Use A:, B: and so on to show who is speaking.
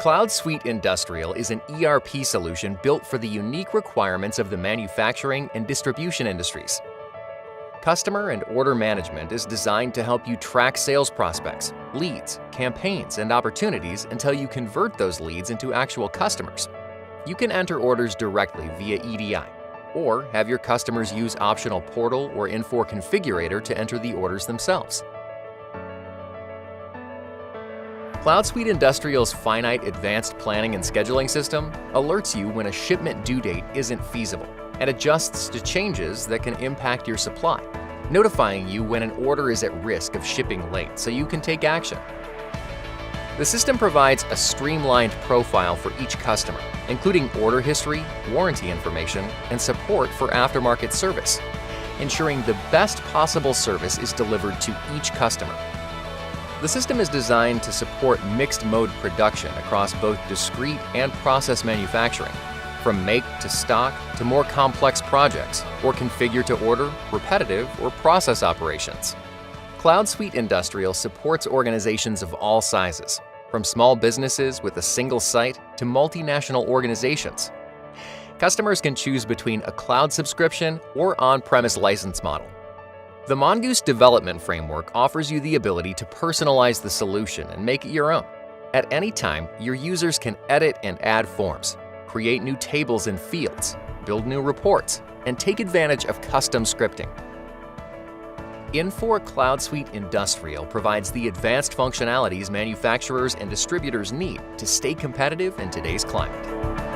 A: CloudSuite Industrial is an ERP solution built for the unique requirements of the manufacturing and distribution industries. Customer and order management is designed to help you track sales prospects, leads, campaigns, and opportunities until you convert those leads into actual customers. You can enter orders directly via EDI, or have your customers use optional portal or Infor configurator to enter the orders themselves. CloudSuite Industrial's finite advanced planning and scheduling system alerts you when a shipment due date isn't feasible and adjusts to changes that can impact your supply, notifying you when an order is at risk of shipping late so you can take action. The system provides a streamlined profile for each customer, including order history, warranty information, and support for aftermarket service, ensuring the best possible service is delivered to each customer. The system is designed to support mixed-mode production across both discrete and process manufacturing, from make to stock to more complex projects, or configure to order, repetitive, or process operations. CloudSuite Industrial supports organizations of all sizes, from small businesses with a single site to multinational organizations. Customers can choose between a cloud subscription or on-premise license model. The Mongoose development framework offers you the ability to personalize the solution and make it your own. At any time, your users can edit and add forms, create new tables and fields, build new reports, and take advantage of custom scripting. Infor CloudSuite Industrial provides the advanced functionalities manufacturers and distributors need to stay competitive in today's climate.